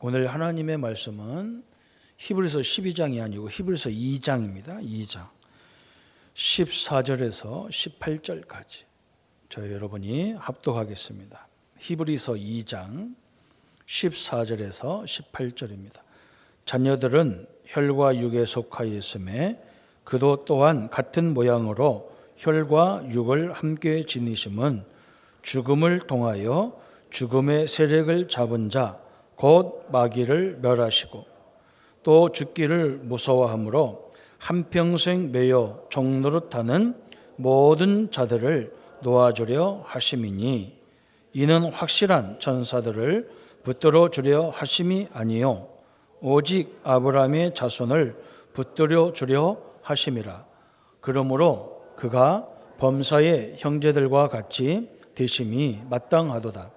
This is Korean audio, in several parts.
오늘 하나님의 말씀은 히브리서 12장이 아니고 히브리서 2장입니다. 2장 14절에서 18절까지 저희 여러분이 합독하겠습니다. 히브리서 2장 14절에서 18절입니다. 자녀들은 혈과 육에 속하여 있음에 그도 또한 같은 모양으로 혈과 육을 함께 지니심은 죽음을 통하여 죽음의 세력을 잡은 자 곧 마귀를 멸하시고 또 죽기를 무서워하므로 한평생 매여 종노릇하는 모든 자들을 놓아주려 하심이니 이는 확실한 천사들을 붙들어 주려 하심이 아니요 오직 아브라함의 자손을 붙들어 주려 하심이라. 그러므로 그가 범사의 형제들과 같이 되심이 마땅하도다.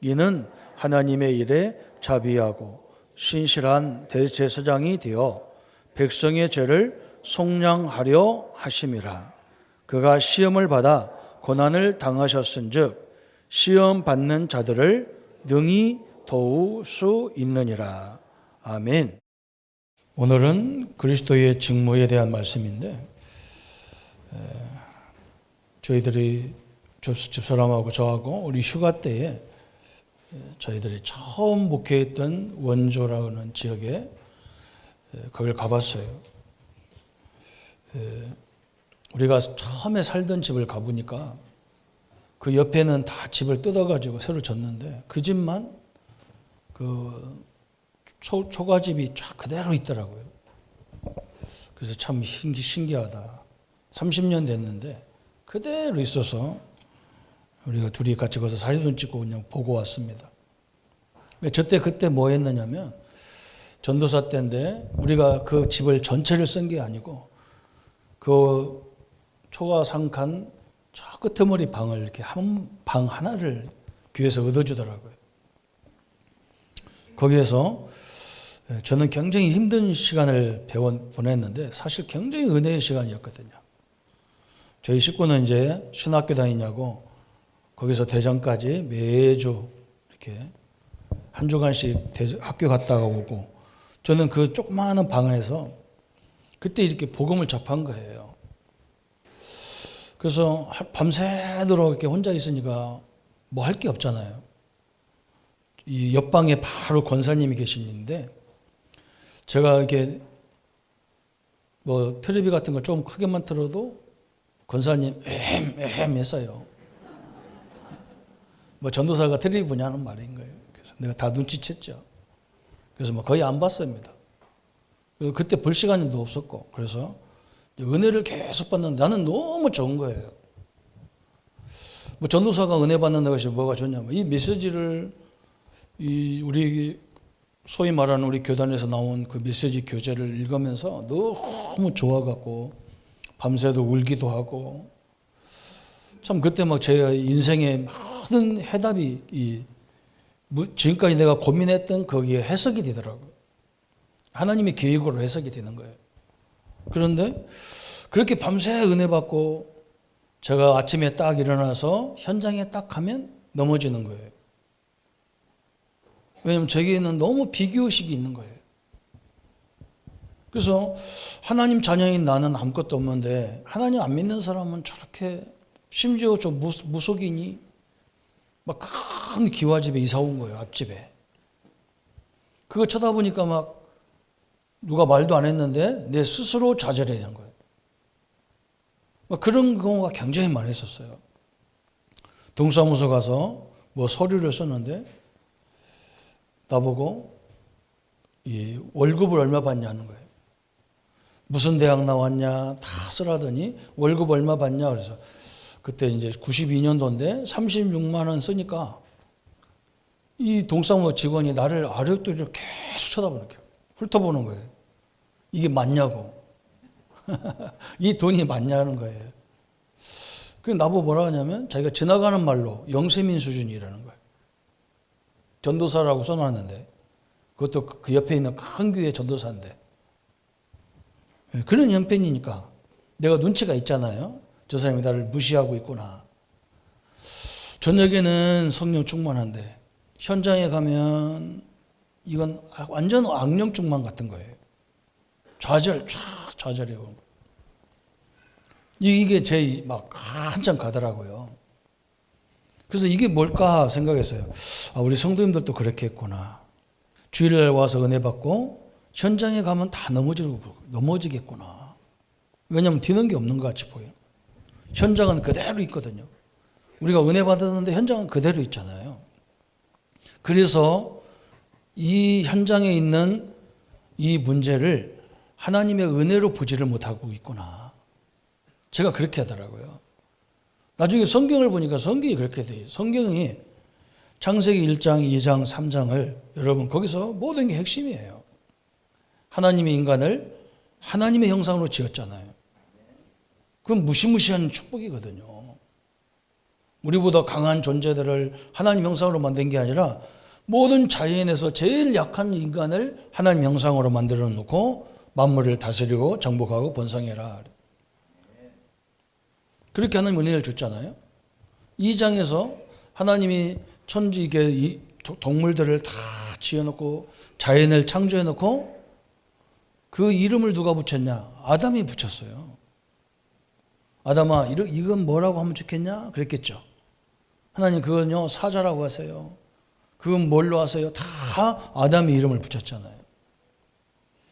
이는 하나님의 일에 자비하고 신실한 대제사장이 되어 백성의 죄를 속량하려 하심이라. 그가 시험을 받아 고난을 당하셨은즉 시험 받는 자들을 능히 도울 수 있느니라. 아멘. 오늘은 그리스도의 직무에 대한 말씀인데 저희들이 집사람하고 저하고 우리 휴가 때에 저희들이 처음 목회했던 원조라는 지역에 거길 가봤어요. 우리가 처음에 살던 집을 가보니까 그 옆에는 다 집을 뜯어가지고 새로 졌는데 그 집만 그 초가집이 쫙 그대로 있더라고요. 그래서 참 신기하다. 30년 됐는데 그대로 있어서 우리가 둘이 같이 가서 사진도 찍고 그냥 보고 왔습니다. 그때 뭐 했느냐면 전도사 때인데 우리가 그 집을 전체를 쓴 게 아니고 그 초가상칸 저 끝머리 방을 이렇게 한 방 하나를 교회에서 얻어주더라고요. 거기에서 저는 굉장히 힘든 시간을 보냈는데 사실 굉장히 은혜의 시간이었거든요. 저희 식구는 이제 신학교 다니냐고 거기서 대전까지 매주 이렇게 한 주간씩 학교 갔다가 오고 저는 그 조그마한 방에서 그때 이렇게 복음을 접한 거예요. 그래서 밤새도록 이렇게 혼자 있으니까 뭐 할 게 없잖아요. 이 옆방에 바로 권사님이 계시는데 제가 이렇게 뭐 텔레비 같은 거 좀 크게만 틀어도 권사님 에헴 했어요. 뭐 전도사가 텔레비 보냐는 말인 거예요. 그래서 내가 다 눈치챘죠. 그래서 뭐 거의 안 봤습니다. 그리고 그때 볼 시간도 없었고 그래서 은혜를 계속 받는데 나는 너무 좋은 거예요. 뭐 전도사가 은혜 받는 것이 뭐가 좋냐면 이 메시지를 우리 소위 말하는 우리 교단에서 나온 그 메시지 교재를 읽으면서 너무 좋아갖고 밤새도 울기도 하고 참 그때 막 제 인생의 모든 해답이 지금까지 내가 고민했던 거기에 해석이 되더라고요. 하나님의 계획으로 해석이 되는 거예요. 그런데 그렇게 밤새 은혜 받고 제가 아침에 딱 일어나서 현장에 딱 가면 넘어지는 거예요. 왜냐하면 저에게는 너무 비교의식이 있는 거예요. 그래서 하나님 자녀인 나는 아무것도 없는데 하나님 안 믿는 사람은 저렇게 심지어 저 무속인이 막 큰 기와집에 이사 온 거예요. 앞집에. 그거 쳐다보니까 막 누가 말도 안 했는데 내 스스로 좌절해야 되는 거예요. 막 그런 경우가 굉장히 많이 있었어요. 동사무소 가서 뭐 서류를 썼는데 나보고 이 월급을 얼마 받냐는 거예요. 무슨 대학 나왔냐 다 쓰라더니 월급 얼마 받냐 그래서 그때 이제 92년도인데 36만 원 쓰니까 이 동사무소 직원이 나를 아래쪽으로 계속 쳐다보는 거예요. 훑어보는 거예요. 이게 맞냐고. 이 돈이 맞냐는 거예요. 그래서 나보고 뭐라 하냐면 자기가 지나가는 말로 영세민 수준이라는 거예요. 전도사라고 써놨는데 그것도 그 옆에 있는 큰 교회 전도사인데 그런 형편이니까 내가 눈치가 있잖아요. 저 사람이 나를 무시하고 있구나. 저녁에는 성령 충만한데 현장에 가면 이건 완전 악령증만 같은 거예요. 좌절해요. 이게 제 막 한참 가더라고요. 그래서 이게 뭘까 생각했어요. 우리 성도님들도 그렇게 했구나. 주일날 와서 은혜 받고 현장에 가면 다 넘어지겠구나. 왜냐하면 뒤는 게 없는 것 같이 보여요. 현장은 그대로 있거든요. 우리가 은혜 받았는데 현장은 그대로 있잖아요. 그래서 이 현장에 있는 이 문제를 하나님의 은혜로 보지를 못하고 있구나. 제가 그렇게 하더라고요. 나중에 성경을 보니까 성경이 그렇게 돼요. 성경이 창세기 1장, 2장, 3장을 여러분 거기서 모든 게 핵심이에요. 하나님이 인간을 하나님의 형상으로 지었잖아요. 그건 무시무시한 축복이거든요. 우리보다 강한 존재들을 하나님 형상으로 만든 게 아니라 모든 자연에서 제일 약한 인간을 하나님 형상으로 만들어 놓고 만물을 다스리고 정복하고 번성해라. 그렇게 하나님 은혜를 줬잖아요. 2장에서 하나님이 천지계 동물들을 다 지어놓고 자연을 창조해놓고 그 이름을 누가 붙였냐? 아담이 붙였어요. 아담아, 이건 뭐라고 하면 좋겠냐? 그랬겠죠. 하나님 그건요 사자라고 하세요. 그건 뭘로 하세요? 다 아담의 이름을 붙였잖아요.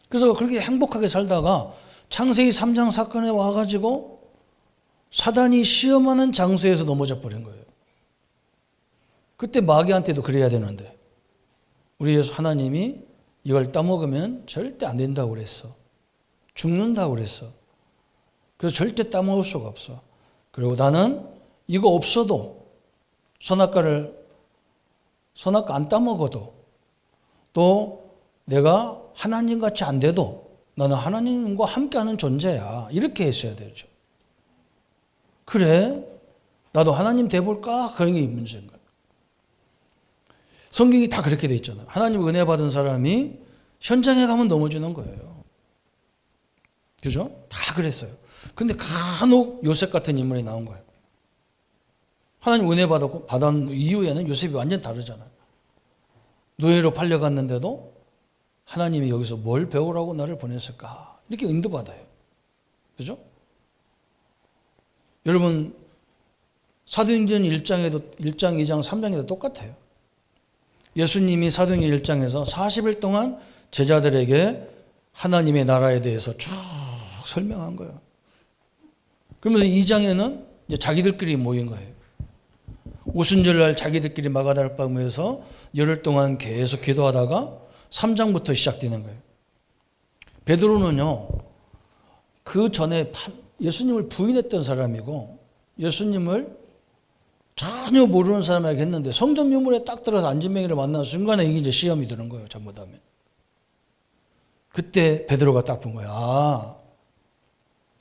그래서 그렇게 행복하게 살다가 창세기 3장 사건에 와가지고 사단이 시험하는 장소에서 넘어져 버린 거예요. 그때 마귀한테도 그래야 되는데 우리 예수 하나님이 이걸 따먹으면 절대 안 된다고 그랬어. 죽는다고 그랬어. 그래서 절대 따먹을 수가 없어. 그리고 나는 이거 없어도 선악과 안 따먹어도 또 내가 하나님같이 안 돼도 나는 하나님과 함께하는 존재야. 이렇게 했어야 되죠. 그래 나도 하나님 돼볼까? 그런 게 문제인 거예요. 성경이 다 그렇게 돼 있잖아요. 하나님 은혜 받은 사람이 현장에 가면 넘어지는 거예요. 그죠? 다 그랬어요. 근데 간혹 요셉 같은 인물이 나온 거예요. 하나님 은혜 받은 이후에는 요셉이 완전 다르잖아요. 노예로 팔려갔는데도 하나님이 여기서 뭘 배우라고 나를 보냈을까? 이렇게 인도받아요. 그죠? 여러분 사도행전 1장, 2장, 3장에도 똑같아요. 예수님이 사도행전 1장에서 40일 동안 제자들에게 하나님의 나라에 대해서 쭉 설명한 거예요. 그러면서 2장에는 이제 자기들끼리 모인 거예요. 오순절날 자기들끼리 마가다락방에서 열흘 동안 계속 기도하다가 3장부터 시작되는 거예요. 베드로는요, 그 전에 예수님을 부인했던 사람이고 예수님을 전혀 모르는 사람에게 했는데 성전 유물에 딱 들어서 안진뱅이를 만나는 순간에 이게 이제 시험이 드는 거예요. 잘못하면. 그때 베드로가 딱 본 거야.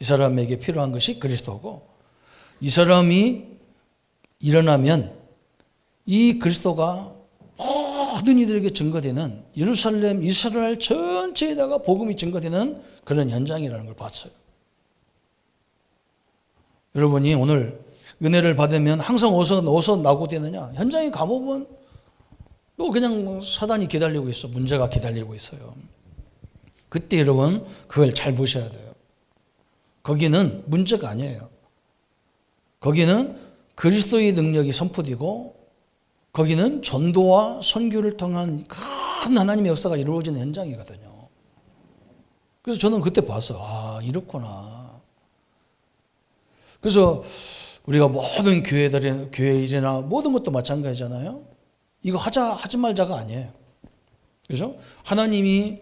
이 사람에게 필요한 것이 그리스도고 이 사람이 일어나면 이 그리스도가 모든 이들에게 증거되는 예루살렘, 이스라엘 전체에다가 복음이 증거되는 그런 현장이라는 걸 봤어요. 여러분이 오늘 은혜를 받으면 항상 어디서 낙오되느냐? 현장에 가보면 또 그냥 사단이 기다리고 있어. 문제가 기다리고 있어요. 그때 여러분 그걸 잘 보셔야 돼요. 거기는 문제가 아니에요. 거기는 그리스도의 능력이 선포되고 거기는 전도와 선교를 통한 큰 하나님의 역사가 이루어지는 현장이거든요. 그래서 저는 그때 봤어. 이렇구나. 그래서 우리가 모든 교회 일이나 모든 것도 마찬가지잖아요. 이거 하지 말자가 아니에요. 그죠? 하나님이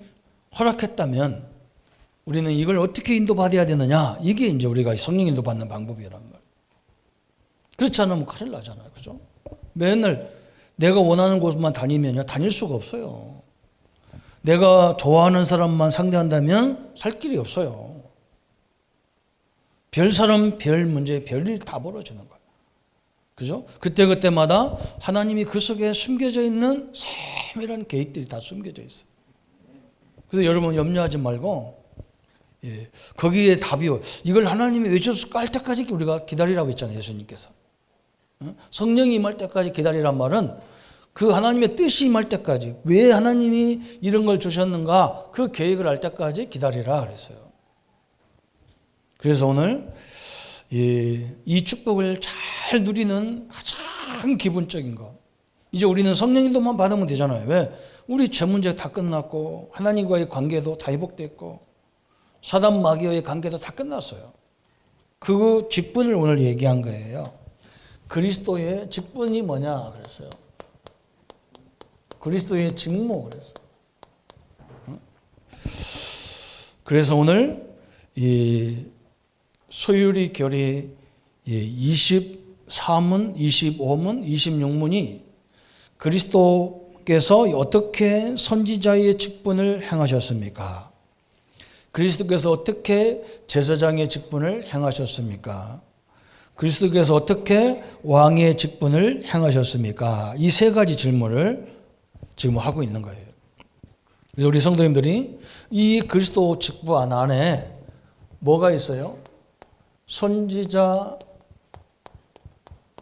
허락했다면 우리는 이걸 어떻게 인도받아야 되느냐. 이게 이제 우리가 성령 인도받는 방법이란 말. 그렇지 않으면 큰일 나잖아요. 그죠? 맨날 내가 원하는 곳만 다니면요. 다닐 수가 없어요. 내가 좋아하는 사람만 상대한다면 살 길이 없어요. 별 사람, 별 문제, 별일 다 벌어지는 거예요. 그죠? 그때마다 하나님이 그 속에 숨겨져 있는 세밀한 계획들이 다 숨겨져 있어요. 그래서 여러분 염려하지 말고, 거기에 답이, 이걸 하나님이 왜 주셨을까 할 때까지 우리가 기다리라고 했잖아요. 예수님께서. 성령이 임할 때까지 기다리란 말은 그 하나님의 뜻이 임할 때까지, 왜 하나님이 이런 걸 주셨는가, 그 계획을 알 때까지 기다리라 그랬어요. 그래서 오늘 이 축복을 잘 누리는 가장 기본적인 거, 이제 우리는 성령님도만 받으면 되잖아요. 왜? 우리 죄 문제 다 끝났고 하나님과의 관계도 다 회복됐고 사단 마귀와의 관계도 다 끝났어요. 그 직분을 오늘 얘기한 거예요. 그리스도의 직분이 뭐냐 그랬어요. 그리스도의 직무 그랬어요. 그래서 오늘 이 소유리 결의 24문, 25문, 26문이 그리스도께서 어떻게 선지자의 직분을 행하셨습니까? 그리스도께서 어떻게 제사장의 직분을 행하셨습니까? 그리스도께서 어떻게 왕의 직분을 행하셨습니까? 이 세 가지 질문을 지금 하고 있는 거예요. 그래서 우리 성도님들이 이 그리스도 직분 안에 뭐가 있어요? 선지자,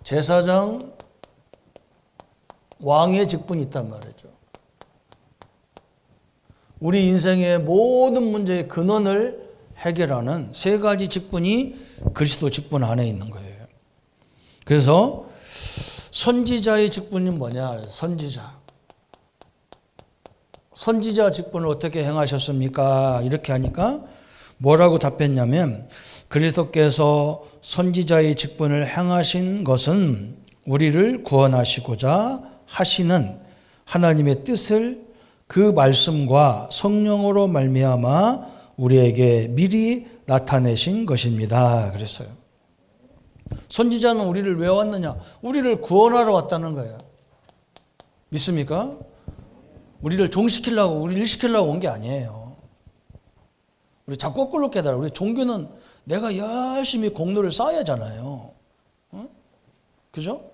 제사장, 왕의 직분이 있단 말이죠. 우리 인생의 모든 문제의 근원을 해결하는 세 가지 직분이 그리스도 직분 안에 있는 거예요. 그래서 선지자의 직분이 뭐냐? 선지자 직분을 어떻게 행하셨습니까? 이렇게 하니까 뭐라고 답했냐면, 그리스도께서 선지자의 직분을 행하신 것은 우리를 구원하시고자 하시는 하나님의 뜻을 그 말씀과 성령으로 말미암아 우리에게 미리 나타내신 것입니다. 그랬어요. 선지자는 우리를 왜 왔느냐? 우리를 구원하러 왔다는 거예요. 믿습니까? 우리를 종시키려고, 우리를 일시키려고 온 게 아니에요. 우리 자꾸 거꾸로 깨달아. 우리 종교는 내가 열심히 공로를 쌓아야 하잖아요. 응? 그죠?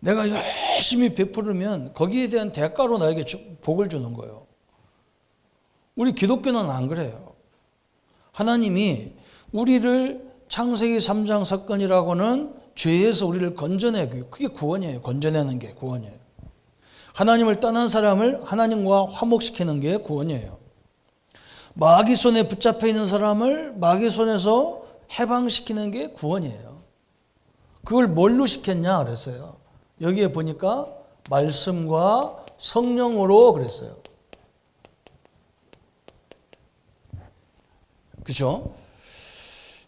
내가 열심히 베풀으면 거기에 대한 대가로 나에게 복을 주는 거예요. 우리 기독교는 안 그래요. 하나님이 우리를 창세기 3장 사건이라고는 죄에서 우리를 건져내고, 그게 구원이에요. 건져내는 게 구원이에요. 하나님을 떠난 사람을 하나님과 화목시키는 게 구원이에요. 마귀 손에 붙잡혀 있는 사람을 마귀 손에서 해방시키는 게 구원이에요. 그걸 뭘로 시켰냐 그랬어요. 여기에 보니까 말씀과 성령으로 그랬어요. 그렇죠?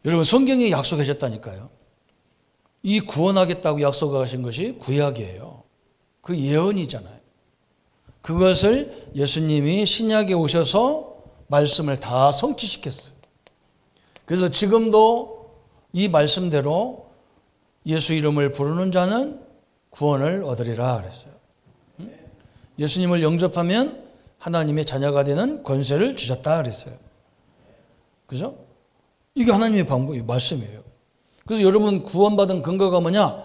여러분, 성경이 약속하셨다니까요. 이 구원하겠다고 약속하신 것이 구약이에요. 그 예언이잖아요. 그것을 예수님이 신약에 오셔서 말씀을 다 성취시켰어요. 그래서 지금도 이 말씀대로 예수 이름을 부르는 자는 구원을 얻으리라 그랬어요. 예수님을 영접하면 하나님의 자녀가 되는 권세를 주셨다 그랬어요. 그죠? 이게 하나님의 방법이 말씀이에요. 그래서 여러분 구원받은 근거가 뭐냐?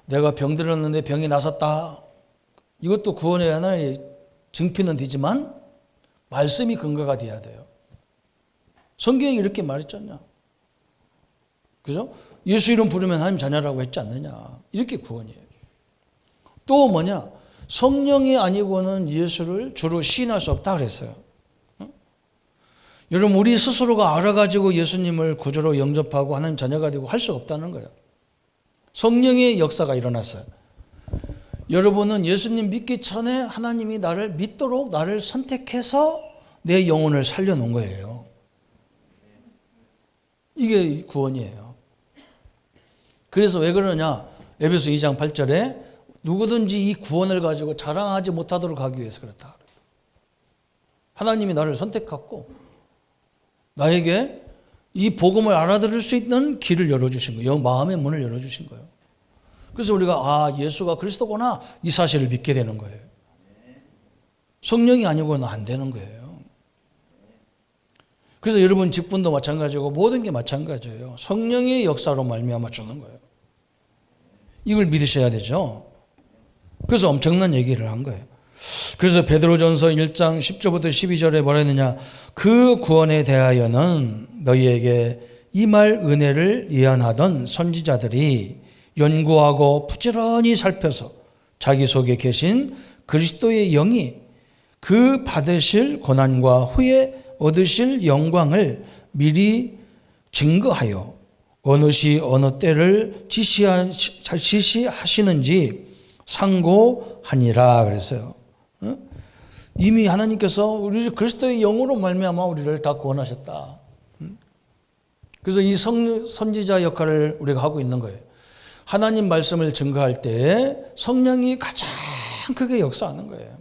내가 병들었는데 병이 나섰다. 이것도 구원의 하나의 증표는 되지만 말씀이 근거가 돼야 돼요. 성경이 이렇게 말했잖냐. 그죠? 예수 이름 부르면 하나님 자녀라고 했지 않느냐. 이렇게 구원이에요. 또 뭐냐? 성령이 아니고는 예수를 주로 시인할 수 없다 그랬어요. 여러분, 우리 스스로가 알아가지고 예수님을 구주로 영접하고 하나님 자녀가 되고 할 수 없다는 거예요. 성령의 역사가 일어났어요. 여러분은 예수님 믿기 전에 하나님이 나를 믿도록 나를 선택해서 내 영혼을 살려놓은 거예요. 이게 구원이에요. 그래서 왜 그러냐? 에베소 2장 8절에 누구든지 이 구원을 가지고 자랑하지 못하도록 하기 위해서 그렇다. 하나님이 나를 선택했고 나에게 이 복음을 알아들을 수 있는 길을 열어주신 거예요. 마음의 문을 열어주신 거예요. 그래서 우리가 예수가 그리스도구나 이 사실을 믿게 되는 거예요. 성령이 아니고는 안 되는 거예요. 그래서 여러분 직분도 마찬가지고 모든 게 마찬가지예요. 성령의 역사로 말미암아 주는 거예요. 이걸 믿으셔야 되죠. 그래서 엄청난 얘기를 한 거예요. 그래서 베드로전서 1장 10절부터 12절에 뭐라 했느냐? 그 구원에 대하여는 너희에게 임할 은혜를 예언하던 선지자들이 연구하고 부지런히 살펴서 자기 속에 계신 그리스도의 영이 그 받으실 고난과 후에 얻으실 영광을 미리 증거하여 어느 시 어느 때를 지시하시는지 상고하니라 그랬어요. 이미 하나님께서 우리 그리스도의 영으로 말미암아 우리를 다 구원하셨다. 그래서 이 선지자 역할을 우리가 하고 있는 거예요. 하나님 말씀을 증거할 때 성령이 가장 크게 역사하는 거예요.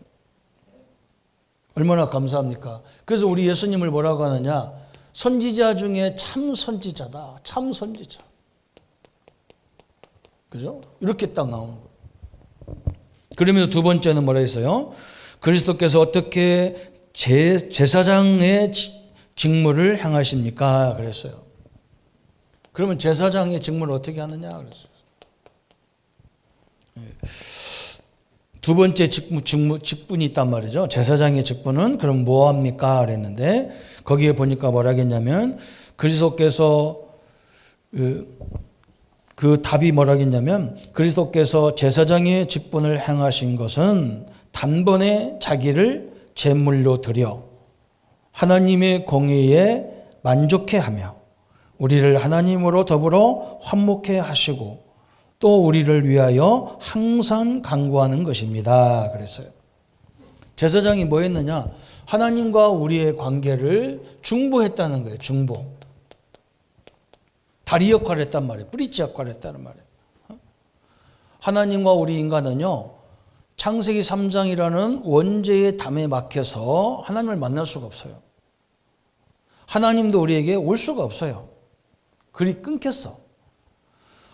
얼마나 감사합니까? 그래서 우리 예수님을 뭐라고 하느냐? 선지자 중에 참 선지자다. 참 선지자. 그죠? 이렇게 딱 나오는 거예요. 그러면서 두 번째는 뭐라 했어요? 그리스도께서 어떻게 제사장의 직무를 행하십니까? 그랬어요. 그러면 제사장의 직무를 어떻게 하느냐? 그랬어요. 두 번째 직분이 있단 말이죠. 제사장의 직분은 그럼 뭐 합니까? 그랬는데 거기에 보니까 뭐라 했냐면 그리스도께서 그 답이 뭐라 했냐면 그리스도께서 제사장의 직분을 행하신 것은 단번에 자기를 제물로 드려 하나님의 공의에 만족해 하며 우리를 하나님으로 더불어 화목해 하시고 또 우리를 위하여 항상 간구하는 것입니다. 그랬어요. 제사장이 뭐 했느냐? 하나님과 우리의 관계를 중보했다는 거예요. 중보. 다리 역할을 했단 말이에요. 브릿지 역할을 했다는 말이에요. 하나님과 우리 인간은요. 창세기 3장이라는 원죄의 담에 막혀서 하나님을 만날 수가 없어요. 하나님도 우리에게 올 수가 없어요. 그리 끊겼어.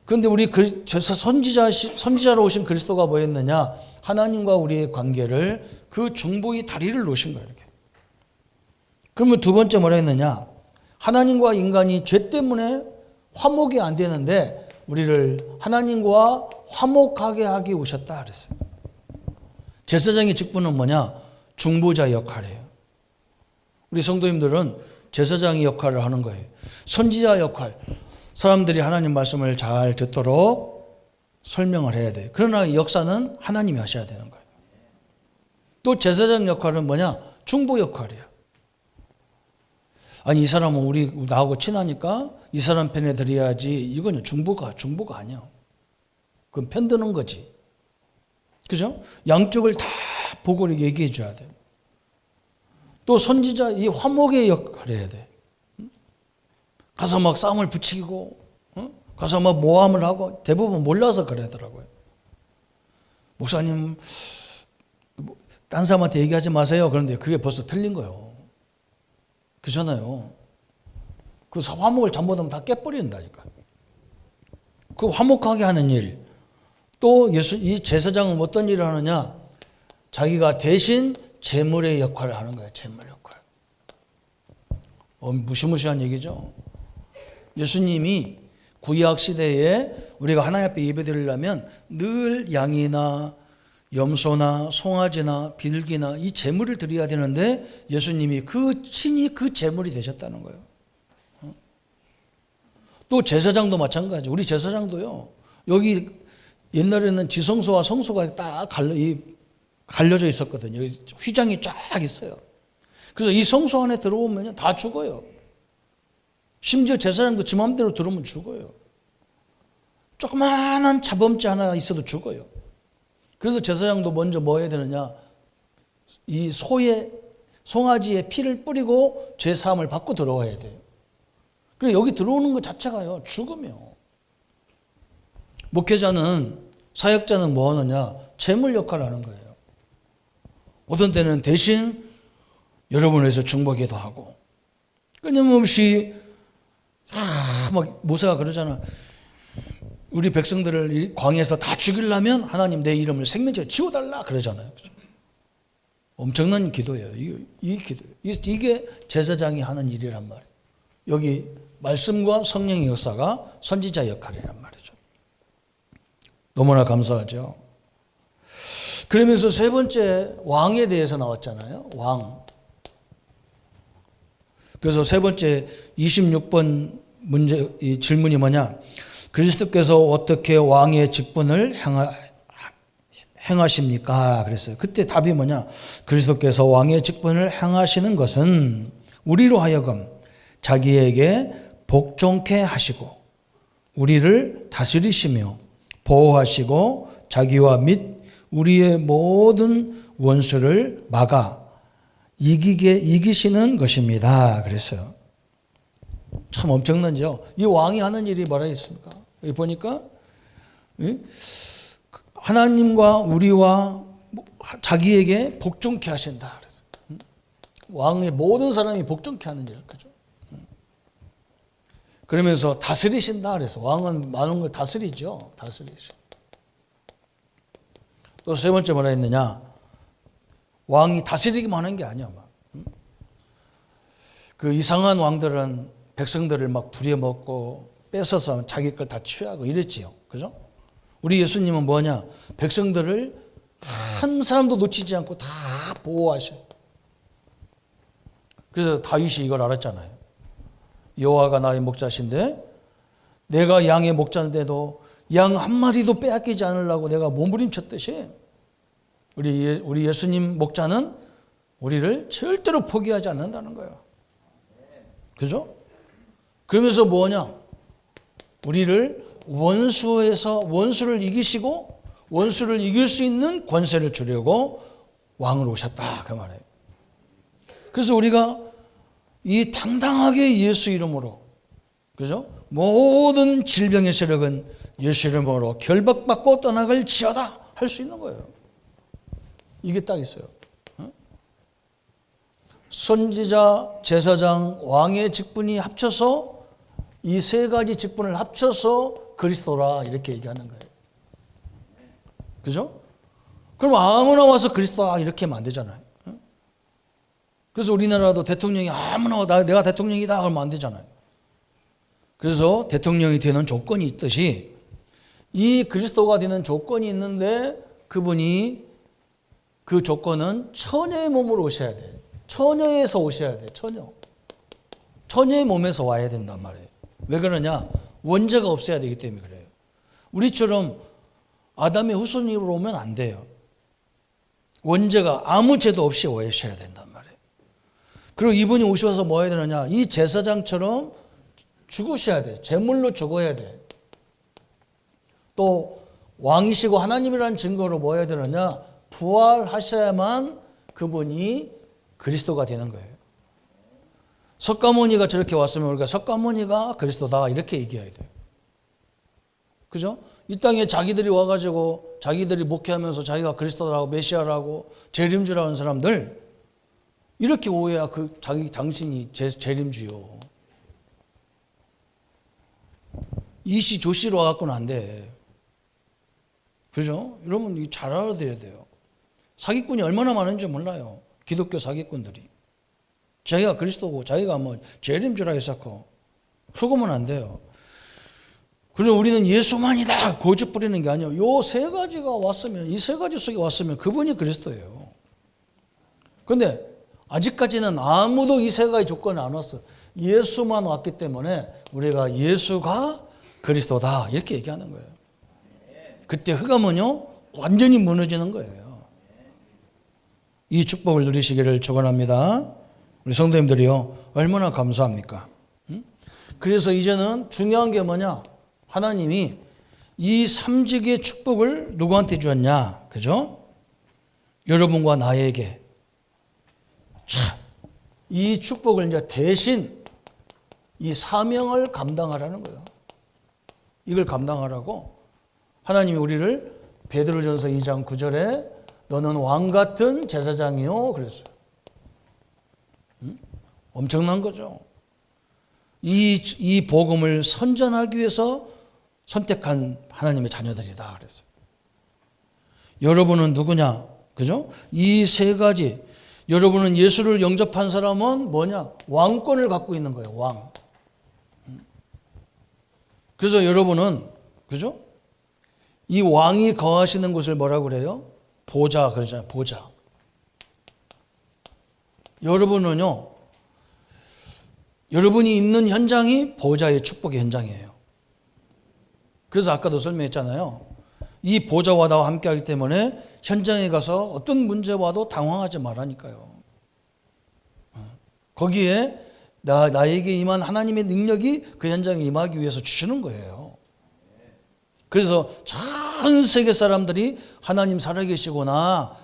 그런데 우리 선지자로 오신 그리스도가 뭐 했느냐? 하나님과 우리의 관계를 그 중보의 다리를 놓으신 거예요. 이렇게. 그러면 두 번째 뭐라 했느냐? 하나님과 인간이 죄 때문에 화목이 안 되는데 우리를 하나님과 화목하게 하기 오셨다 그랬어요. 제사장의 직분은 뭐냐? 중보자 역할이에요. 우리 성도님들은 제사장의 역할을 하는 거예요. 선지자 역할. 사람들이 하나님 말씀을 잘 듣도록 설명을 해야 돼요. 그러나 이 역사는 하나님이 하셔야 되는 거예요. 또 제사장 역할은 뭐냐? 중보 역할이에요. 아니 이 사람은 우리 나하고 친하니까 이 사람 편에 드려야지. 이건 중보가 아니야. 그건 편드는 거지. 그죠? 양쪽을 다 보고 얘기해 줘야 돼요. 또 선지자 이 화목의 역할을 해야 돼. 가서 막 싸움을 붙이고, 가서 막 모함을 하고 대부분 몰라서 그러더라고요. 목사님, 딴 사람한테 얘기하지 마세요. 그런데 그게 벌써 틀린 거예요. 그잖아요. 그 화목을 잘못하면 다 깨버린다니까. 그 화목하게 하는 일. 또 이 제사장은 어떤 일을 하느냐? 자기가 대신 제물의 역할을 하는 거예요. 제물 역할. 무시무시한 얘기죠. 예수님이 구약 시대에 우리가 하나님 앞에 예배드리려면 늘 양이나 염소나 송아지나 비둘기나 이 제물을 드려야 되는데 예수님이 친히 그 제물이 되셨다는 거예요. 또 제사장도 마찬가지. 우리 제사장도요. 여기 옛날에는 지성소와 성소가 딱 갈려져 있었거든요. 휘장이 쫙 있어요. 그래서 이 성소 안에 들어오면 다 죽어요. 심지어 제사장도 지 마음대로 들어오면 죽어요. 조그마한 자범죄 하나 있어도 죽어요. 그래서 제사장도 먼저 뭐 해야 되느냐? 이 송아지의 피를 뿌리고 죄 사함을 받고 들어와야 돼요. 그래서 여기 들어오는 것 자체가요, 죽음이요. 목회자는, 사역자는 뭐 하느냐? 제물 역할을 하는 거예요. 어떤 때는 대신 여러분을 위해서 중보기도 하고, 끊임없이 막 모세가 그러잖아. 우리 백성들을 광야에서 다 죽이려면 하나님 내 이름을 생명책에 지워달라 그러잖아요. 엄청난 기도예요. 이 기도. 이게 제사장이 하는 일이란 말이에요. 여기 말씀과 성령의 역사가 선지자 역할이란 말이죠. 너무나 감사하죠. 그러면서 세 번째 왕에 대해서 나왔잖아요. 왕. 그래서 세 번째 26번 이 질문이 뭐냐? 그리스도께서 어떻게 왕의 직분을 행하십니까? 그랬어요. 그때 답이 뭐냐? 그리스도께서 왕의 직분을 행하시는 것은 우리로 하여금 자기에게 복종케 하시고 우리를 다스리시며 보호하시고 자기와 및 우리의 모든 원수를 막아 이기시는 것입니다. 그랬어요. 참 엄청난죠. 이 왕이 하는 일이 뭐라 했습니까? 여기 보니까 하나님과 우리와 자기에게 복종케 하신다. 그랬어요. 왕의 모든 사람이 복종케 하는 일, 그죠? 그러면서 다스리신다. 그래서 왕은 많은 걸 다스리죠. 다스리죠. 또 세 번째 뭐라 했느냐? 왕이 다스리기만 하는 게 아니야. 그 이상한 왕들은 백성들을 막 부려먹고 뺏어서 자기 걸 다 취하고 이랬지요. 그죠? 우리 예수님은 뭐냐? 백성들을 한 사람도 놓치지 않고 다 보호하셔. 그래서 다윗이 이걸 알았잖아요. 여호와가 나의 목자신데 내가 양의 목자인데도 양 한 마리도 빼앗기지 않으려고 내가 몸부림쳤듯이 우리 예수님 목자는 우리를 절대로 포기하지 않는다는 거예요. 그죠? 그러면서 뭐냐? 우리를 원수를 이기시고 원수를 이길 수 있는 권세를 주려고 왕으로 오셨다. 그 말이에요. 그래서 우리가 이 당당하게 예수 이름으로, 그죠? 모든 질병의 세력은 예수 이름으로 결박받고 떠나갈 지어다 할 수 있는 거예요. 이게 딱 있어요. 선지자, 제사장, 왕의 직분이 합쳐서 이 세 가지 직분을 합쳐서 그리스도라 이렇게 얘기하는 거예요. 그죠? 그럼 아무나 와서 그리스도다 이렇게 하면 안 되잖아요. 그래서 우리나라도 대통령이 아무나 내가 대통령이다 그러면 안 되잖아요. 그래서 대통령이 되는 조건이 있듯이 이 그리스도가 되는 조건이 있는데 그분이 그 조건은 처녀의 몸으로 오셔야 돼요. 처녀에서 오셔야 돼요. 처녀의 몸에서 와야 된단 말이에요. 왜 그러냐? 원죄가 없어야 되기 때문에 그래요. 우리처럼 아담의 후손으로 오면 안 돼요. 원죄가 아무 죄도 없이 오셔야 된단 말이에요. 그리고 이분이 오셔서 뭐 해야 되느냐? 이 제사장처럼 죽으셔야 돼요. 제물로 죽어야 돼요. 또 왕이시고 하나님이라는 증거로 뭐 해야 되느냐? 부활하셔야만 그분이 그리스도가 되는 거예요. 석가모니가 저렇게 왔으면 우리가 석가모니가 그리스도다 이렇게 얘기해야 돼요. 그죠? 이 땅에 자기들이 와가지고 자기들이 목회하면서 자기가 그리스도라고 메시아라고 재림주라는 사람들 이렇게 오해야 당신이 재림주요. 이시 조시로 와갖고는 안 돼. 그죠? 여러분 잘 알아들어야 돼요. 사기꾼이 얼마나 많은지 몰라요. 기독교 사기꾼들이. 자기가 그리스도고 자기가 뭐 재림주라 했었고 속으면 안 돼요. 그래서 우리는 예수만이다 고집 부리는 게 아니에요. 요 세 가지가 왔으면 이 세 가지 속에 왔으면 그분이 그리스도예요. 그런데 아직까지는 아무도 이 세 가지 조건이 안 왔어. 예수만 왔기 때문에 우리가 예수가 그리스도다 이렇게 얘기하는 거예요. 그때 흑암은요 완전히 무너지는 거예요. 이 축복을 누리시기를 축원합니다. 우리 성도님들이요 얼마나 감사합니까? 그래서 이제는 중요한 게 뭐냐? 하나님이 이 삼직의 축복을 누구한테 주었냐? 그죠? 여러분과 나에게. 자, 이 축복을 이제 대신 이 사명을 감당하라는 거예요. 이걸 감당하라고 하나님이 우리를 베드로전서 2장 9절에 너는 왕 같은 제사장이요 그랬어요. 엄청난 거죠. 이 복음을 선전하기 위해서 선택한 하나님의 자녀들이다 그랬어요. 여러분은 누구냐? 그죠? 이 세 가지. 여러분은 예수를 영접한 사람은 뭐냐? 왕권을 갖고 있는 거예요. 왕. 그래서 여러분은 그죠? 이 왕이 거하시는 곳을 뭐라고 그래요? 보좌 그러잖아요. 보좌. 여러분은요. 여러분이 있는 현장이 보좌의 축복의 현장이에요. 그래서 아까도 설명했잖아요. 이 보좌와 나와 함께하기 때문에 현장에 가서 어떤 문제 와도 당황하지 말라니까요. 거기에 나에게 임한 하나님의 능력이 그 현장에 임하기 위해서 주시는 거예요. 그래서 전 세계 사람들이 하나님 살아계시구나,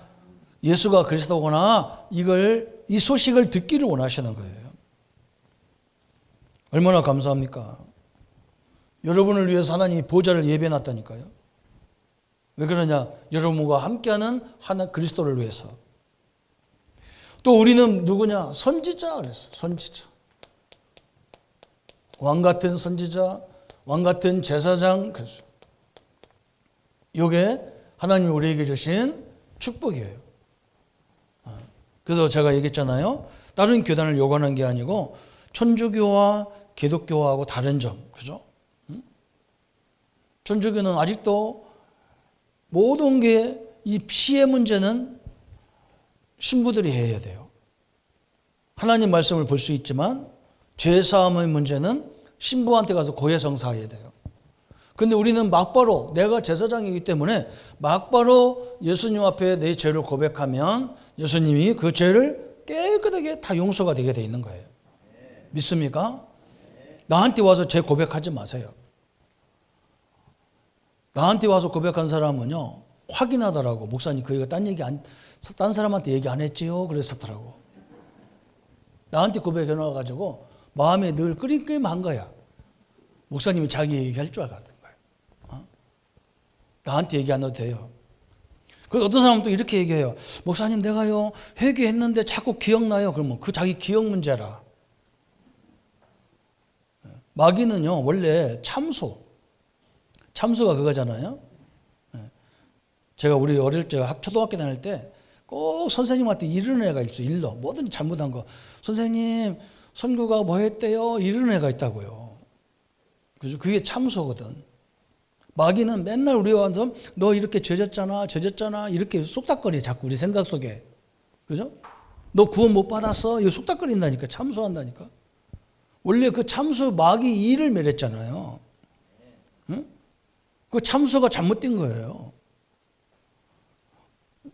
예수가 그리스도구나, 이 소식을 듣기를 원하시는 거예요. 얼마나 감사합니까? 여러분을 위해서 하나님이 보좌를 예배해놨다니까요. 왜 그러냐? 여러분과 함께하는 그리스도를 위해서. 또 우리는 누구냐? 선지자 그랬어. 선지자. 왕 같은 선지자, 왕 같은 제사장 그랬어. 이게 하나님이 우리에게 주신 축복이에요. 그래서 제가 얘기했잖아요. 다른 교단을 요구하는 게 아니고 천주교와 기독교하고 다른 점, 그죠? 천주교는 아직도 모든 게 이 피해 문제는 신부들이 해야 돼요. 하나님 말씀을 볼 수 있지만 죄사함의 문제는 신부한테 가서 고해성사해야 돼요. 근데 우리는 막바로 내가 제사장이기 때문에 막바로 예수님 앞에 내 죄를 고백하면 예수님이 그 죄를 깨끗하게 다 용서가 되게 돼 있는 거예요. 믿습니까? 나한테 와서 죄 고백하지 마세요. 나한테 와서 고백한 사람은요, 확인하더라고. 목사님, 그 얘기가 딴 사람한테 얘기 안 했지요? 그랬었더라고. 나한테 고백해 놔가지고 마음에 늘 끄림끄림한 거야. 목사님이 자기 얘기할 줄 알았던 거예요. 나한테 얘기 안 해도 돼요. 그래서 어떤 사람은 또 이렇게 얘기해요. 목사님, 내가요 회개했는데 자꾸 기억나요. 그러면 그 자기 기억 문제라. 마귀는요 원래 참소가 그거잖아요. 제가 우리 어릴 때 초등학교 다닐 때 꼭 선생님한테 이르는 애가 있어요. 일러 뭐든지 잘못한 거. 선생님, 선구가 뭐 했대요? 이르는 애가 있다고요. 그죠? 그게 참소거든. 마귀는 맨날 우리가 와서 너 이렇게 죄졌잖아 이렇게 쏙닥거리 자꾸 우리 생각 속에. 그죠? 너 구원 못 받았어? 이거 쏙닥거린다니까. 참소한다니까. 원래 그 참소 마귀 이를 멸했잖아요. 응? 그 참소가 잘못된 거예요.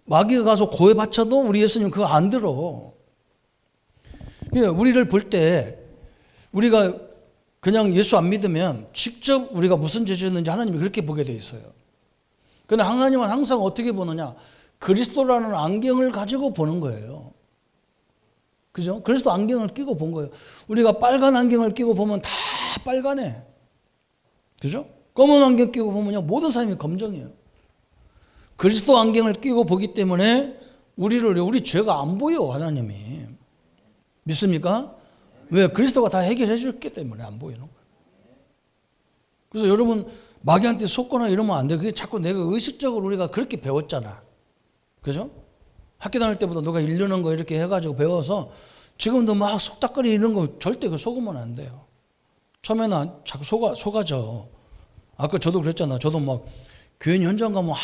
마귀가 가서 고해 바쳐도 우리 예수님 그거 안 들어. 우리를 볼 때 우리가 그냥 예수 안 믿으면 직접 우리가 무슨 죄 지었는지 하나님이 그렇게 보게 돼 있어요. 그런데 하나님은 항상 어떻게 보느냐? 그리스도라는 안경을 가지고 보는 거예요. 그죠? 그리스도 안경을 끼고 본 거예요. 우리가 빨간 안경을 끼고 보면 다 빨간해. 그죠? 검은 안경 끼고 보면요, 모든 사람이 검정이에요. 그리스도 안경을 끼고 보기 때문에 우리 죄가 안 보여, 하나님이. 믿습니까? 왜? 그리스도가 다 해결해 줬기 때문에 안 보이는 거예요. 그래서 여러분, 마귀한테 속거나 이러면 안 돼요. 그게 자꾸 내가 의식적으로 우리가 그렇게 배웠잖아. 그죠? 학교 다닐 때부터 누가 일르는 거 이렇게 해가지고 배워서 지금도 막 속닥거리 이런 거 절대 그 속으면 안 돼요. 처음에는 자꾸 속아져. 아까 저도 그랬잖아. 저도 막 교인 현장 가면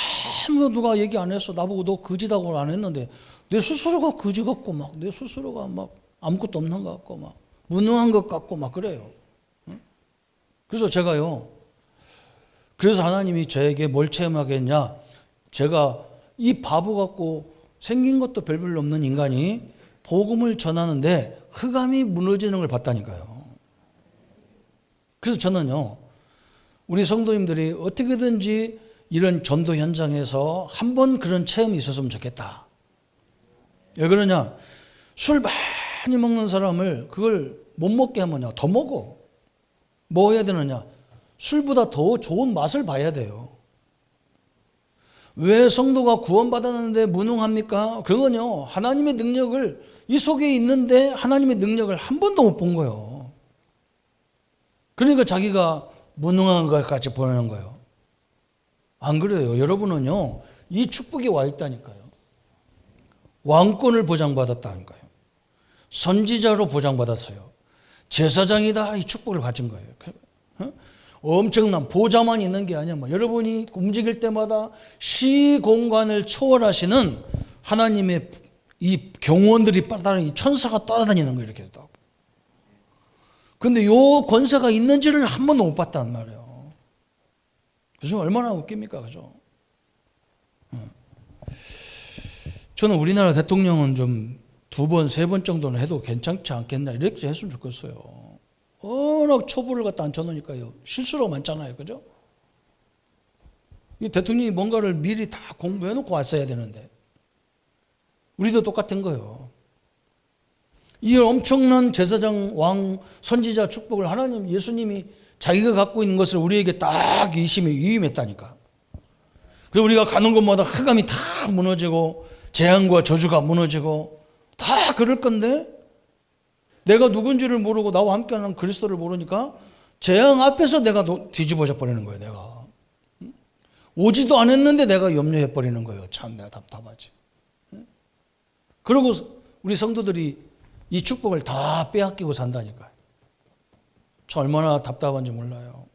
아무도 누가 얘기 안 했어. 나보고 너 거지다고 안 했는데 내 스스로가 거지 같고 막 내 스스로가 막 아무것도 없는 것 같고 막 무능한 것 같고 막 그래요. 응? 그래서 제가요. 그래서 하나님이 저에게 뭘 체험하게 했냐. 제가 이 바보 같고 생긴 것도 별별로 없는 인간이 복음을 전하는데 흑암이 무너지는 걸 봤다니까요. 그래서 저는요. 우리 성도님들이 어떻게든지 이런 전도 현장에서 한번 그런 체험이 있었으면 좋겠다. 왜 그러냐? 술 많이 먹는 사람을 그걸 못 먹게 하면요. 더 먹어. 뭐 해야 되느냐? 술보다 더 좋은 맛을 봐야 돼요. 왜 성도가 구원받았는데 무능합니까? 그건요. 하나님의 능력을 이 속에 있는데 하나님의 능력을 한 번도 못 본 거예요. 그러니까 자기가 무능한 것까지 보내는 거예요. 안 그래요? 여러분은요. 이 축복이 와 있다니까요. 왕권을 보장받았다니까요. 선지자로 보장받았어요. 제사장이다. 이 축복을 가진 거예요. 엄청난 보좌만 있는 게 아니야. 여러분이 움직일 때마다 시공간을 초월하시는 하나님의 이 경호원들이 이 천사가 따라다니는 거예요. 이렇게 딱. 근데 요 권세가 있는지를 한 번도 못 봤단 말이에요. 그죠? 얼마나 웃깁니까? 그죠? 저는 우리나라 대통령은 좀 2번, 3번 정도는 해도 괜찮지 않겠나 이렇게 했으면 좋겠어요. 워낙 초보를 갖다 앉혀놓으니까요. 실수로 많잖아요. 그죠? 이 대통령이 뭔가를 미리 다 공부해놓고 왔어야 되는데 우리도 똑같은 거예요. 이 엄청난 제사장, 왕, 선지자 축복을 하나님, 예수님이 자기가 갖고 있는 것을 우리에게 딱 위임했다니까. 그래서 우리가 가는 곳마다 흑암이 다 무너지고 재앙과 저주가 무너지고 다 그럴 건데 내가 누군지를 모르고 나와 함께하는 그리스도를 모르니까 재앙 앞에서 내가 뒤집어져 버리는 거예요. 내가 오지도 않았는데 내가 염려해 버리는 거예요. 참 내가 답답하지. 그러고 우리 성도들이 이 축복을 다 빼앗기고 산다니까요. 저 얼마나 답답한지 몰라요.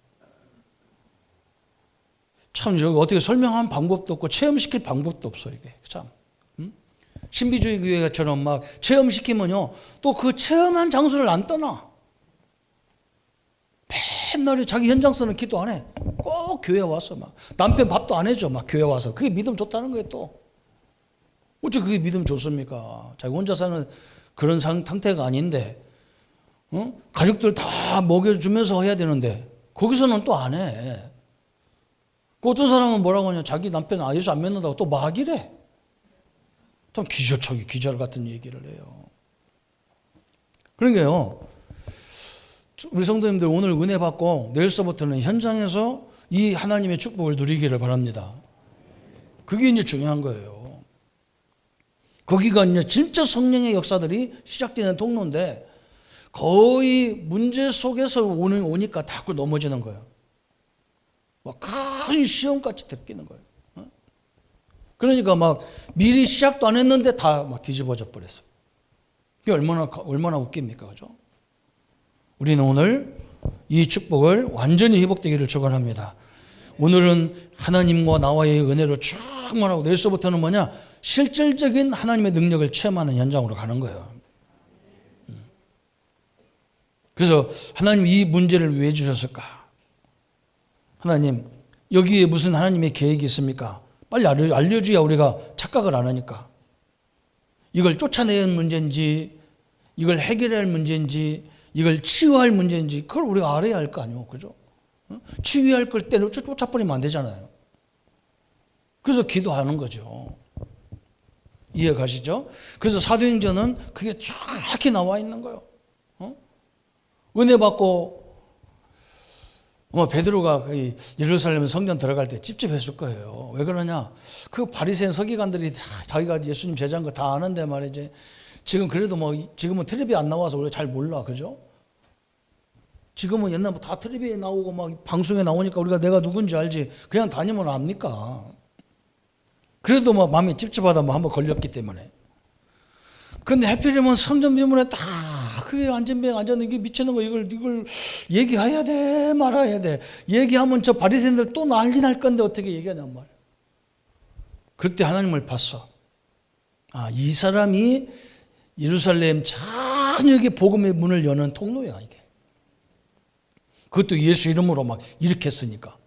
참 여기 어떻게 설명할 방법도 없고 체험시킬 방법도 없어 이게 참. 신비주의 교회처럼 막 체험시키면요 또 그 체험한 장소를 안 떠나. 맨날 자기 현장서는 기도 안 해. 꼭 교회 와서 막 남편 밥도 안 해줘 막 교회 와서. 그게 믿음 좋다는 거예요 또. 어째 그게 믿음 좋습니까? 자기 혼자 사는 그런 상태가 아닌데 가족들 다 먹여주면서 해야 되는데 거기서는 또 안 해. 그 어떤 사람은 뭐라고 하냐 자기 남편 예수 안 믿는다고 또 막 이래. 참 기절 같은 얘기를 해요. 그러니까요 우리 성도님들 오늘 은혜 받고 내일서부터는 현장에서 이 하나님의 축복을 누리기를 바랍니다. 그게 이제 중요한 거예요. 거기가 이제 진짜 성령의 역사들이 시작되는 통로인데 거의 문제 속에서 오니까 자꾸 넘어지는 거예요. 막 큰 시험같이 느끼는 거예요. 그러니까 막 미리 시작도 안 했는데 다 막 뒤집어져 버렸어요. 그게 얼마나 웃깁니까? 그죠? 우리는 오늘 이 축복을 완전히 회복되기를 축원합니다. 오늘은 하나님과 나와의 은혜로 충만하고 내일서부터는 뭐냐? 실질적인 하나님의 능력을 체험하는 현장으로 가는 거예요. 그래서 하나님 이 문제를 왜 주셨을까? 하나님 여기에 무슨 하나님의 계획이 있습니까? 빨리 알려줘야 우리가 착각을 안 하니까. 이걸 쫓아내는 문제인지 이걸 해결할 문제인지 이걸 치유할 문제인지 그걸 우리가 알아야 할 거 아니에요. 그죠? 치유할 걸 때를 쫓아버리면 안 되잖아요. 그래서 기도하는 거죠. 이해 가시죠? 그래서 사도행전은 그게 정확히 나와 있는 거예요. 은혜 받고 베드로가 예루살렘 성전 들어갈 때 찝찝했을 거예요. 왜 그러냐? 그 바리새인 서기관들이 자기가 예수님 제자인 거 다 아는데 말이지. 지금 그래도 지금은 텔레비 안 나와서 우리가 잘 몰라, 그죠? 지금은 옛날 다 텔레비에 나오고 막 방송에 나오니까 우리가 내가 누군지 알지. 그냥 다니면 압니까? 그래도 마음이 찝찝하다 한번 걸렸기 때문에. 근데 하필이면 성전 비문에 딱 그게 안전병 앉았는 게 미치는 거 이걸 얘기해야 돼 말아야 돼. 얘기하면 저 바리새인들 또 난리 날 건데 어떻게 얘기하냔 말이야. 그때 하나님을 봤어. 이 사람이 예루살렘 전역의 복음의 문을 여는 통로야 이게. 그것도 예수 이름으로 막 일으켰으니까.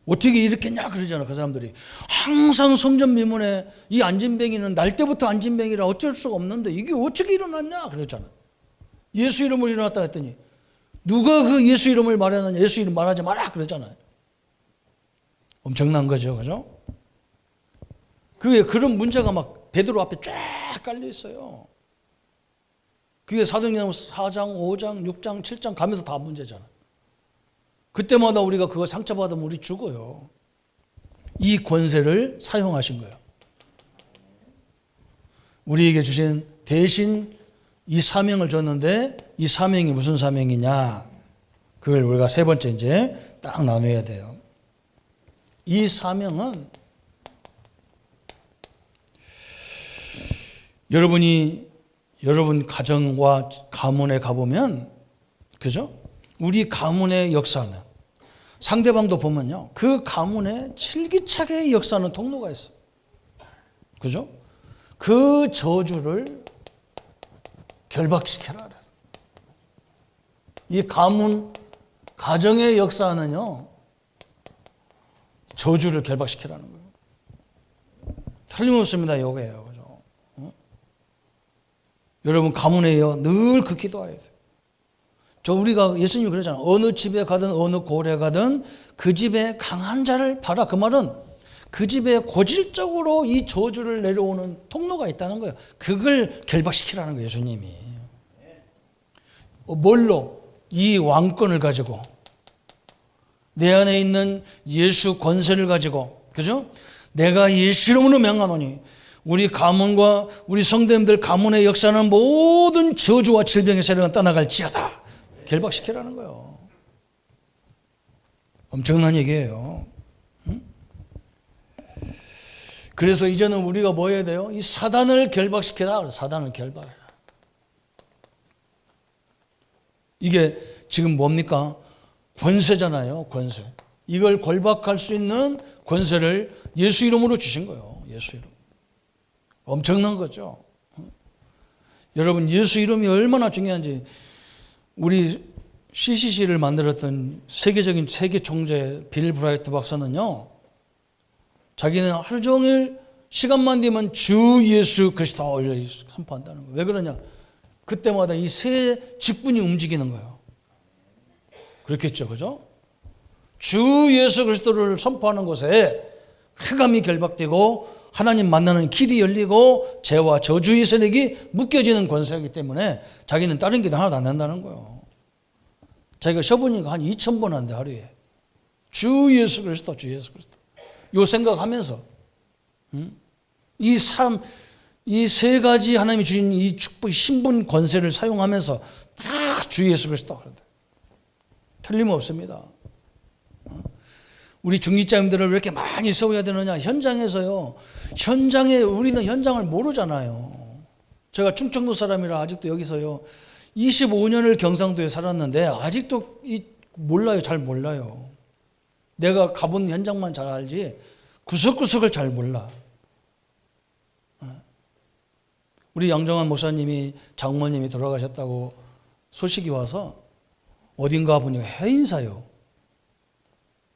어떻게 일으켰냐 그러잖아 그 사람들이. 항상 성전 미문에 이 안진뱅이는 날 때부터 안진뱅이라 어쩔 수가 없는데 이게 어떻게 일어났냐 그러잖아. 예수 이름으로 일어났다 했더니 누가 그 예수 이름을 말하느냐. 예수 이름 말하지 마라 그러잖아요. 엄청난 거죠. 그죠? 그게 그런 문제가 막 베드로 앞에 쫙 깔려 있어요. 그게 사도행전 4장, 5장, 6장, 7장 가면서 다 문제잖아. 그때마다 우리가 그거 상처받으면 우리 죽어요. 이 권세를 사용하신 거예요. 우리에게 주신 대신 이 사명을 줬는데 이 사명이 무슨 사명이냐? 그걸 우리가 세 번째 이제 딱 나눠야 돼요. 이 사명은 여러분 가정과 가문에 가보면 그죠? 우리 가문의 역사는 상대방도 보면요. 그 가문에 실기차게 역사하는 통로가 있어요. 그죠? 그 저주를 결박시켜라 그랬어. 이 가정의 역사는요. 저주를 결박시키라는 거예요. 틀림없습니다. 요거예요. 그죠? 여러분 가문에요. 늘 그 기도해야 돼요. 우리가 예수님이 그러잖아요. 어느 집에 가든 어느 고을에 가든 그 집에 강한 자를 봐라. 그 말은 그 집에 고질적으로 이 저주를 내려오는 통로가 있다는 거예요. 그걸 결박시키라는 거예요. 예수님이. 뭘로? 이 왕권을 가지고 내 안에 있는 예수 권세를 가지고, 그죠? 내가 예수 이름으로 명하노니 우리 가문과 우리 성도님들 가문의 역사는 모든 저주와 질병의 세력은 떠나갈지어다. 결박시키라는 거예요. 엄청난 얘기예요. 그래서 이제는 우리가 뭐 해야 돼요? 이 사단을 결박시키라. 사단을 결박해라. 이게 지금 뭡니까? 권세잖아요. 권세. 이걸 결박할 수 있는 권세를 예수 이름으로 주신 거예요. 예수 이름. 엄청난 거죠. 여러분 예수 이름이 얼마나 중요한지, 우리 CCC를 만들었던 세계적인 세계 총재 빌 브라이트 박사는요, 자기는 하루 종일 시간만 되면 주 예수 그리스도를 선포한다는 거예요. 왜 그러냐? 그때마다 이 세 직분이 움직이는 거예요. 그렇겠죠, 그죠? 주 예수 그리스도를 선포하는 곳에 흑암이 결박되고 하나님 만나는 길이 열리고 죄와 저주의 세력이 묶여지는 권세이기 때문에 자기는 다른 기도 하나도 안 한다는 거예요. 자기가 쉬어보니까 한 2,000번 한대, 하루에. 주 예수 그리스도, 주 예수 그리스도. 요 생각하면서 이 세 가지 하나님이 주신 이 축복, 신분 권세를 사용하면서 다 주 예수 그리스도 그런다. 틀림없습니다. 우리 중직자님들을 왜 이렇게 많이 세워야 되느냐? 현장에서요. 우리는 현장을 모르잖아요. 제가 충청도 사람이라 아직도 여기서요. 25년을 경상도에 살았는데 아직도 몰라요. 잘 몰라요. 내가 가본 현장만 잘 알지 구석구석을 잘 몰라. 우리 양정환 목사님이, 장모님이 돌아가셨다고 소식이 와서 어딘가 보니까 해인사요.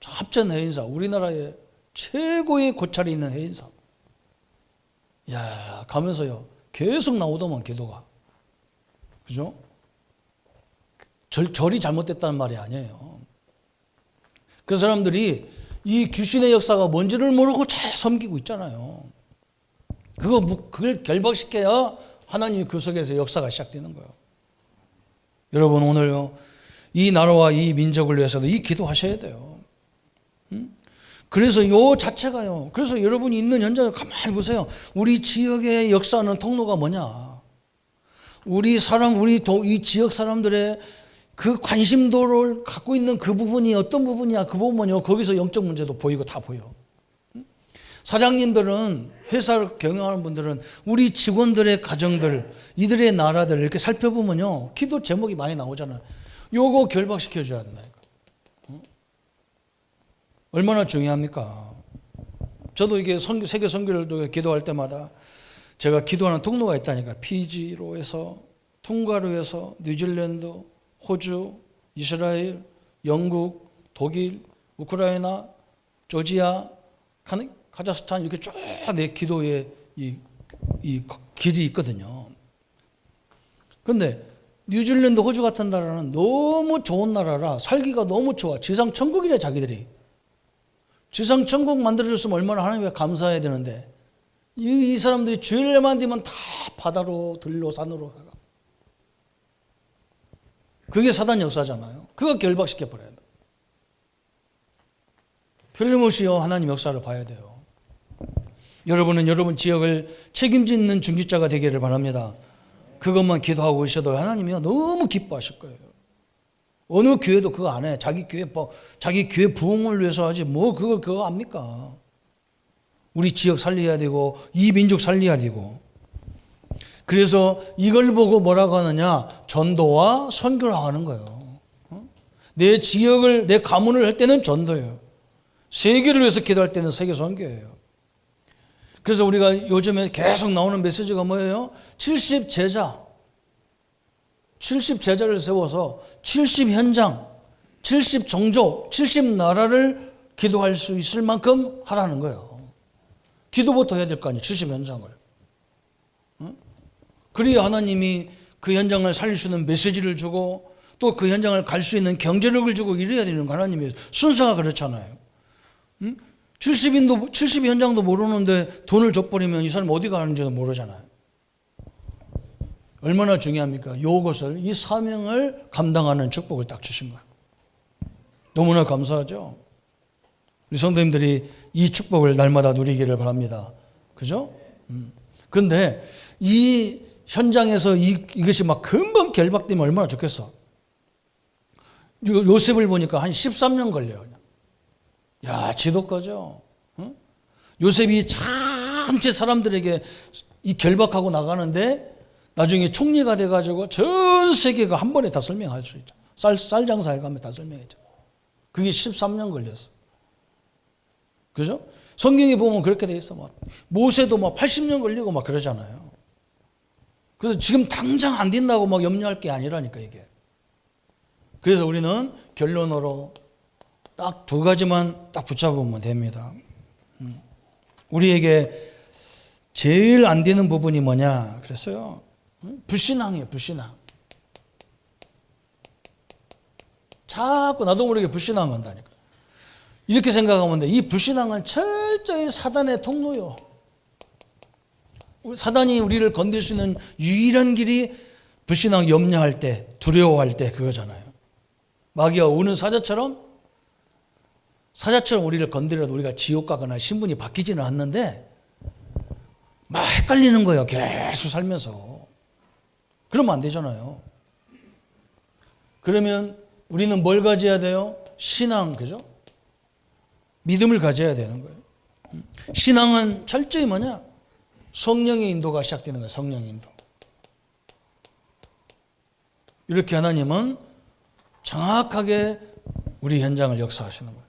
합전 해인사. 우리나라에 최고의 고찰이 있는 해인사. 야, 가면서요. 계속 나오더만 기도가. 그죠? 절이 잘못됐다는 말이 아니에요. 그 사람들이 이 귀신의 역사가 뭔지를 모르고 잘 섬기고 있잖아요. 그걸 결박시켜야 하나님이 그 속에서 역사가 시작되는 거예요. 여러분 오늘요, 이 나라와 이 민족을 위해서도 이 기도하셔야 돼요. 그래서 요 자체가요. 그래서 여러분이 있는 현장을 가만히 보세요. 우리 지역의 역사하는 통로가 뭐냐? 이 지역 사람들의 그 관심도를 갖고 있는 그 부분이 어떤 부분이야? 그 부분은요, 거기서 영적 문제도 보이고 다 보여. 사장님들은, 회사를 경영하는 분들은 우리 직원들의 가정들, 이들의 나라들 이렇게 살펴보면요, 기도 제목이 많이 나오잖아요. 요거 결박시켜줘야 된다니까. 얼마나 중요합니까? 저도 이게 세계 선교를 기도할 때마다 제가 기도하는 통로가 있다니까. 피지로 해서, 퉁가로 해서, 뉴질랜드, 호주, 이스라엘, 영국, 독일, 우크라이나, 조지아, 카자흐스탄 이렇게 쭉 내 기도에 이 길이 있거든요. 그런데 뉴질랜드, 호주 같은 나라는 너무 좋은 나라라 살기가 너무 좋아. 지상 천국이래 자기들이. 지상 천국 만들어줬으면 얼마나 하나님께 감사해야 되는데 이 사람들이 주일만 되면 다 바다로 들로 산으로 가가. 그게 사단 역사잖아요. 그거 결박시켜버려야 돼. 틀림없이요 하나님 역사를 봐야 돼요. 여러분은 여러분 지역을 책임짓는 중직자가 되기를 바랍니다. 그것만 기도하고 있어도 하나님이요 너무 기뻐하실 거예요. 어느 교회도 그거 안 해. 자기 교회 부흥을 위해서 하지 뭐 그거 압니까? 우리 지역 살려야 되고 이 민족 살려야 되고. 그래서 이걸 보고 뭐라고 하느냐? 전도와 선교를 하는 거예요. 내 지역을, 내 가문을 할 때는 전도예요. 세계를 위해서 기도할 때는 세계 선교예요. 그래서 우리가 요즘에 계속 나오는 메시지가 뭐예요? 70제자. 70제자를 세워서 70현장, 70종족, 70나라를 기도할 수 있을 만큼 하라는 거예요. 기도부터 해야 될 거 아니에요. 70 현장을. 그래야 하나님이 그 현장을 살릴 수 있는 메시지를 주고 또 그 현장을 갈 수 있는 경제력을 주고 이래야 되는 거 하나님의 순서가 그렇잖아요. 70 현장도 모르는데 돈을 줘버리면 이 사람 어디 가는지도 모르잖아요. 얼마나 중요합니까? 이것을, 이 사명을 감당하는 축복을 딱 주신 거예요. 너무나 감사하죠? 우리 성도님들이 이 축복을 날마다 누리기를 바랍니다. 그죠? 근데 이 현장에서 이것이 막 금방 결박되면 얼마나 좋겠어. 요셉을 보니까 한 13년 걸려요. 야, 지독하죠? 요셉이 전체 사람들에게 이 결박하고 나가는데 나중에 총리가 돼가지고 전 세계가 한 번에 다 설명할 수 있죠. 쌀 장사에 가면 다 설명했죠. 그게 13년 걸렸어. 그죠? 성경에 보면 그렇게 돼 있어. 막 모세도 막 80년 걸리고 막 그러잖아요. 그래서 지금 당장 안 된다고 막 염려할 게 아니라니까, 이게. 그래서 우리는 결론으로 딱 두 가지만 딱 붙잡으면 됩니다. 우리에게 제일 안 되는 부분이 뭐냐 그랬어요? 불신앙이에요, 불신앙. 자꾸 나도 모르게 불신앙 한다니까. 이렇게 생각하면 돼. 이 불신앙은 철저히 사단의 통로요. 사단이 우리를 건들 수 있는 유일한 길이 불신앙 염려할 때, 두려워할 때 그거잖아요. 마귀가 우는 사자처럼 우리를 건드려도 우리가 지옥 가거나 신분이 바뀌지는 않는데 막 헷갈리는 거예요. 계속 살면서. 그러면 안 되잖아요. 그러면 우리는 뭘 가져야 돼요? 신앙, 그죠? 믿음을 가져야 되는 거예요. 신앙은 철저히 뭐냐? 성령의 인도가 시작되는 거예요. 성령의 인도. 이렇게 하나님은 정확하게 우리 현장을 역사하시는 거예요.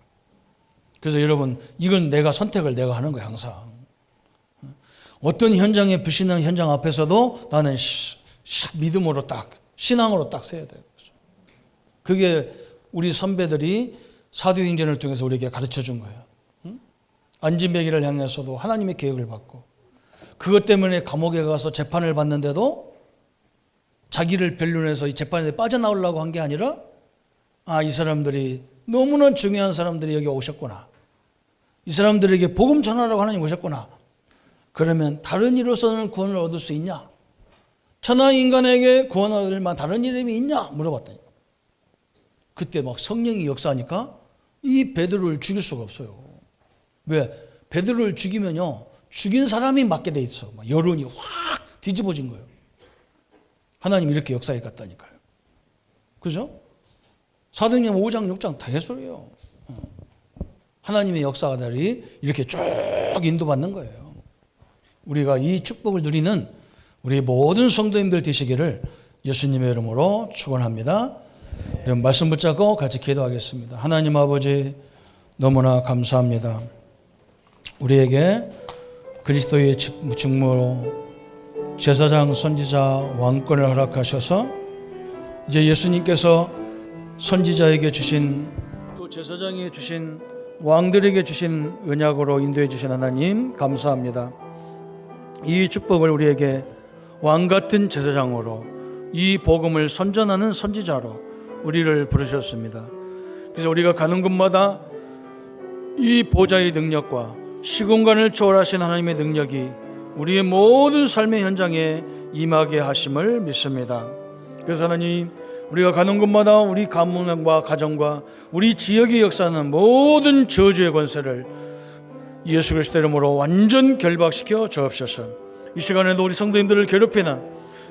그래서 여러분, 이건 내가 선택을 내가 하는 거예요. 항상. 어떤 현장의 불신앙 현장 앞에서도 나는 믿음으로 딱, 신앙으로 딱 서야 돼요. 그게 우리 선배들이 사도행전을 통해서 우리에게 가르쳐 준 거예요. 안진뱅이를 향해서도 하나님의 계획을 받고, 그것 때문에 감옥에 가서 재판을 받는데도 자기를 변론해서 이 재판에 빠져나오려고 한 게 아니라, 이 사람들이 너무나 중요한 사람들이 여기 오셨구나. 이 사람들에게 복음 전하라고 하나님 오셨구나. 그러면 다른 이로서는 구원을 얻을 수 있냐? 천하 인간에게 구원 얻을 만한 다른 이름이 있냐? 물어봤다니까. 그때 막 성령이 역사하니까 이 베드로를 죽일 수가 없어요. 왜? 베드로를 죽이면요, 죽인 사람이 맞게 돼 있어. 막 여론이 확 뒤집어진 거예요. 하나님 이렇게 역사해 갔다니까요. 그죠? 사도행전 5장 6장 다 해설이에요. 하나님의 역사가들이 이렇게 쭉 인도받는 거예요. 우리가 이 축복을 누리는 우리 모든 성도님들 되시기를 예수님의 이름으로 축원합니다. 그럼 말씀 붙잡고 같이 기도하겠습니다. 하나님 아버지, 너무나 감사합니다. 우리에게 그리스도의 직무로 제사장, 선지자, 왕권을 허락하셔서 이제 예수님께서 선지자에게 주신, 또 제사장에게 주신, 왕들에게 주신 언약으로 인도해 주신 하나님 감사합니다. 이 축복을 우리에게 왕같은 제사장으로, 이 복음을 선전하는 선지자로 우리를 부르셨습니다. 그래서 우리가 가는 곳마다 이 보좌의 능력과 시공간을 초월하신 하나님의 능력이 우리의 모든 삶의 현장에 임하게 하심을 믿습니다. 그래서 하나님, 우리가 가는 곳마다 우리 가문과 가정과 우리 지역의 역사는 모든 저주의 권세를 예수 그리스도 이름으로 완전 결박시켜 주옵소서. 이 시간에도 우리 성도님들을 괴롭히는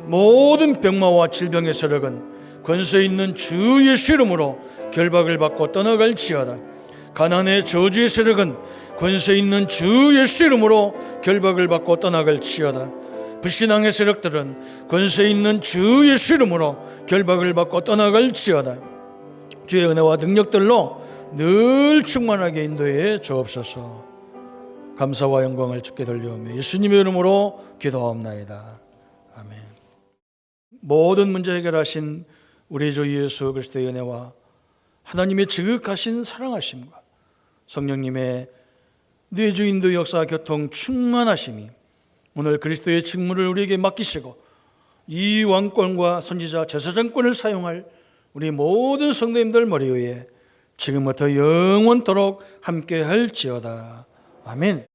모든 병마와 질병의 세력은 권세 있는 주 예수 이름으로 결박을 받고 떠나갈지어다. 가난의 저주의 세력은 권세 있는 주 예수 이름으로 결박을 받고 떠나갈지어다. 불신앙의 세력들은 권세 있는 주 예수 이름으로 결박을 받고 떠나갈지어다. 주의 은혜와 능력들로 늘 충만하게 인도해 주옵소서. 감사와 영광을 주께 돌려오며 예수님의 이름으로 기도하옵나이다. 아멘. 모든 문제 해결하신 우리 주 예수 그리스도의 은혜와 하나님의 지극하신 사랑하심과 성령님의 네 주인도 역사 교통 충만하심이 오늘 그리스도의 직무를 우리에게 맡기시고 이 왕권과 선지자 제사장권을 사용할 우리 모든 성도님들 머리 위에 지금부터 영원토록 함께 할지어다. 아멘.